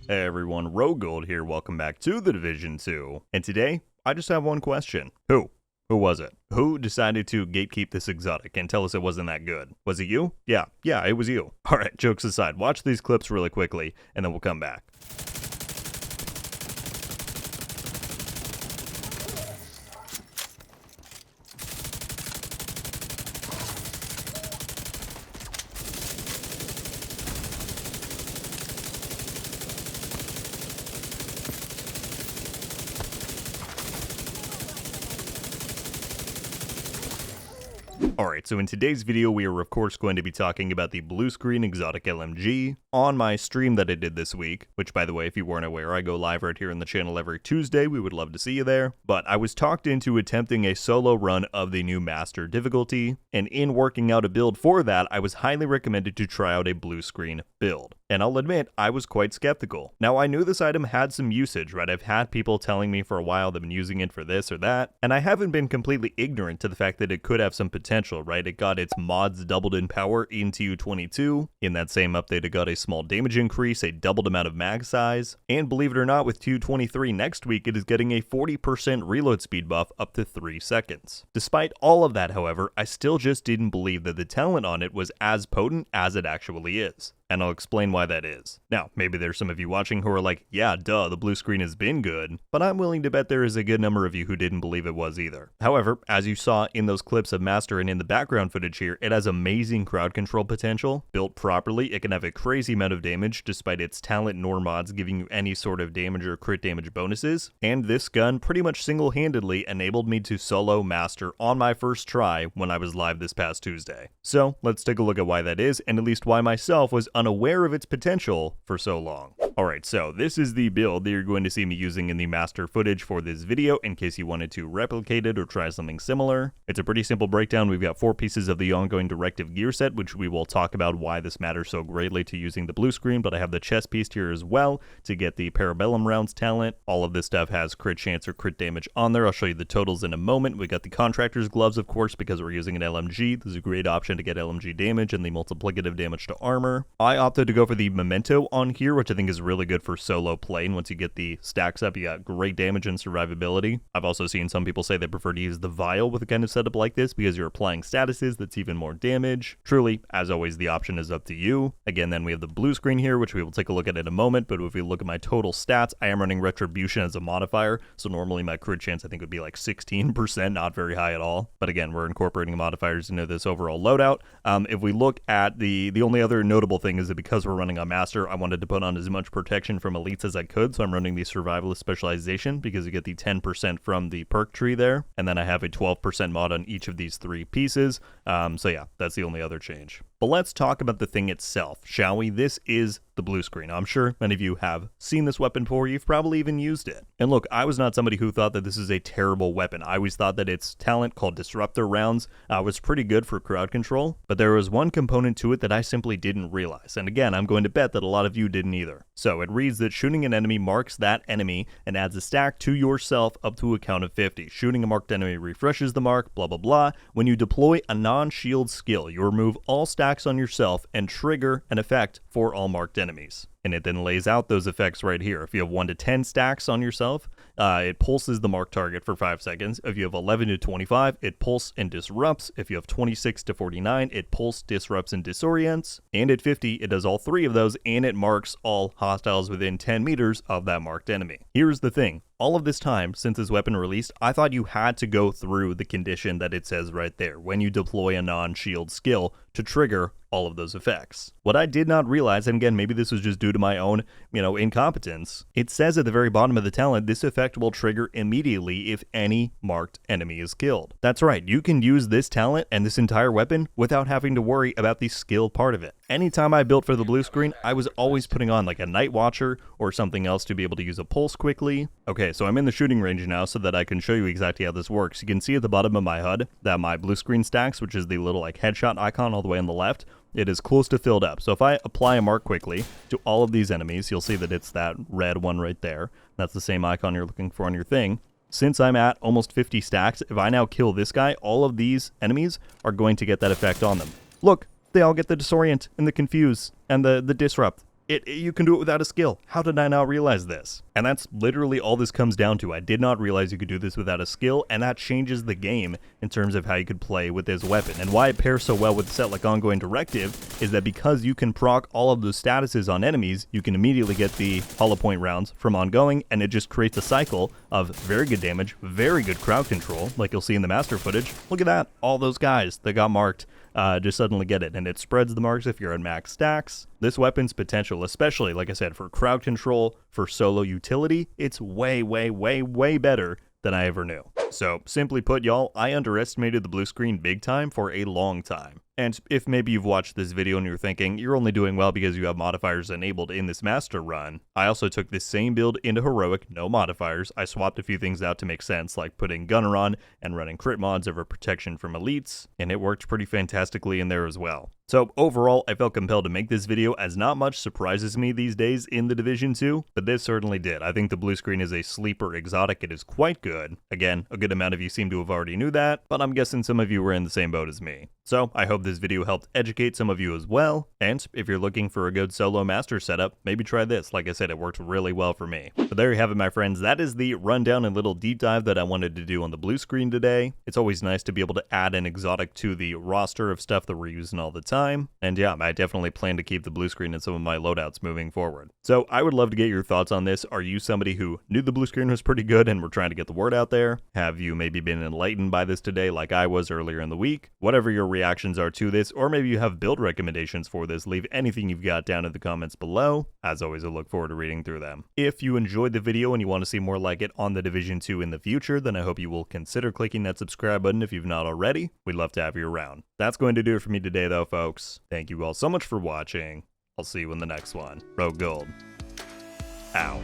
Hey everyone, RogueGold here, welcome back to The Division 2. And today, I just have one question. Who was it? Who decided to gatekeep this exotic and tell us it wasn't that good? Was it you? Yeah, it was you. Alright, jokes aside, watch these clips really quickly, and then we'll come back. Alright, so in today's video we are of course going to be talking about the blue screen exotic LMG on my stream that I did this week, which by the way, if you weren't aware, I go live right here on the channel every Tuesday. We would love to see you there. But I was talked into attempting a solo run of the new master difficulty, and in working out a build for that, I was highly recommended to try out a blue screen build. And I'll admit, I was quite skeptical. Now, I knew this item had some usage, right? I've had people telling me for a while they've been using it for this or that, and I haven't been completely ignorant to the fact that it could have some potential, right? It got its mods doubled in power in TU22. In that same update, it got a small damage increase, a doubled amount of mag size, and believe it or not, with TU23 next week, it is getting a 40% reload speed buff up to 3 seconds. Despite all of that, however, I still just didn't believe that the talent on it was as potent as it actually is. And I'll explain why that is. Now, maybe there's some of you watching who are like, yeah, duh, the blue screen has been good, but I'm willing to bet there is a good number of you who didn't believe it was either. However, as you saw in those clips of Master and in the background footage here, it has amazing crowd control potential. Built properly, it can have a crazy amount of damage despite its talent nor mods giving you any sort of damage or crit damage bonuses, and this gun pretty much single-handedly enabled me to solo Master on my first try when I was live this past Tuesday. So, let's take a look at why that is, and at least why myself was unaware of its potential for so long. Alright, so this is the build that you're going to see me using in the master footage for this video in case you wanted to replicate it or try something similar. It's a pretty simple breakdown. We've got 4 pieces of the ongoing directive gear set, which we will talk about why this matters so greatly to using the blue screen, but I have the chest piece here as well to get the Parabellum rounds talent. All of this stuff has crit chance or crit damage on there. I'll show you the totals in a moment. We got the contractor's gloves, of course, because we're using an LMG. This is a great option to get LMG damage and the multiplicative damage to armor. I opted to go for the memento on here, which I think is really good for solo play. And once you get the stacks up, you got great damage and survivability. I've also seen some people say they prefer to use the vial with a kind of setup like this because you're applying statuses that's even more damage. Truly, as always, the option is up to you. Again, then we have the blue screen here, which we will take a look at in a moment, but if we look at my total stats, I am running retribution as a modifier, so normally my crit chance I think would be like 16%, not very high at all. But again, we're incorporating modifiers into this overall loadout. If we look at the only other notable thing is that because we're running on Master, I wanted to put on as much protection from elites as I could, so I'm running the Survivalist Specialization because you get the 10% from the perk tree there, and then I have a 12% mod on each of these 3 pieces, so yeah, that's the only other change. But let's talk about the thing itself, shall we? This is the blue screen. I'm sure many of you have seen this weapon before, you've probably even used it. And look, I was not somebody who thought that this is a terrible weapon. I always thought that its talent called Disruptor Rounds was pretty good for crowd control, but there was one component to it that I simply didn't realize, and again, I'm going to bet that a lot of you didn't either. So it reads that shooting an enemy marks that enemy and adds a stack to yourself up to a count of 50. Shooting a marked enemy refreshes the mark, blah blah blah. When you deploy a non-shield skill, you remove all stacks on yourself and trigger an effect for all marked enemies. And it then lays out those effects right here. If you have 1 to 10 stacks on yourself, it pulses the marked target for 5 seconds. If you have 11 to 25, it pulses and disrupts. If you have 26 to 49, it pulses, disrupts, and disorients. And at 50, it does all 3 of those, and it marks all hostiles within 10 meters of that marked enemy. Here's the thing. All of this time, since this weapon released, I thought you had to go through the condition that it says right there, when you deploy a non-shield skill to trigger all of those effects. What I did not realize, and again, maybe this was just due to my own, incompetence, it says at the very bottom of the talent, this effect will trigger immediately if any marked enemy is killed. That's right, you can use this talent and this entire weapon without having to worry about the skill part of it. Anytime I built for the blue screen, I was always putting on like a Night Watcher or something else to be able to use a pulse quickly. Okay, so I'm in the shooting range now so that I can show you exactly how this works. You can see at the bottom of my HUD that my blue screen stacks, which is the little like headshot icon all the way on the left, it is close to filled up. So if I apply a mark quickly to all of these enemies, you'll see that it's that red one right there. That's the same icon you're looking for on your thing. Since I'm at almost 50 stacks, if I now kill this guy, all of these enemies are going to get that effect on them. Look, they all get the disorient and the confuse and the disrupt. You can do it without a skill. How did I not realize this? And that's literally all this comes down to. I did not realize you could do this without a skill, and that changes the game in terms of how you could play with this weapon. And why it pairs so well with a set like Ongoing Directive is that because you can proc all of those statuses on enemies, you can immediately get the hollow point rounds from Ongoing, and it just creates a cycle of very good damage, very good crowd control, like you'll see in the master footage. Look at that. All those guys that got marked just suddenly get it, and it spreads the marks if you're at max stacks. This weapon's potential, especially, like I said, for crowd control, for solo utility, it's way, way, way, way better than I ever knew. So, simply put, y'all, I underestimated the blue screen big time for a long time. And if maybe you've watched this video and you're thinking, you're only doing well because you have modifiers enabled in this master run, I also took this same build into heroic, no modifiers. I swapped a few things out to make sense, like putting gunner on and running crit mods over protection from elites, and it worked pretty fantastically in there as well. So overall, I felt compelled to make this video as not much surprises me these days in the Division 2, but this certainly did. I think the blue screen is a sleeper exotic. It is quite good. Again, a good amount of you seem to have already knew that, but I'm guessing some of you were in the same boat as me. So I hope this video helped educate some of you as well, and if you're looking for a good solo master setup, maybe try this. Like I said, it worked really well for me. But there you have it, my friends. That is the rundown and little deep dive that I wanted to do on the blue screen today. It's always nice to be able to add an exotic to the roster of stuff that we're using all the time. And yeah, I definitely plan to keep the blue screen in some of my loadouts moving forward. So I would love to get your thoughts on this. Are you somebody who knew the blue screen was pretty good and we're trying to get the word out there? Have you maybe been enlightened by this today like I was earlier in the week? Whatever your reactions are to this, or maybe you have build recommendations for this, leave anything you've got down in the comments below. As always, I look forward to reading through them. If you enjoyed the video and you want to see more like it on the Division 2 in the future, then I hope you will consider clicking that subscribe button if you've not already. We'd love to have you around. That's going to do it for me today though, folks. Thank you all so much for watching. I'll see you in the next one. RogueGold. Ow.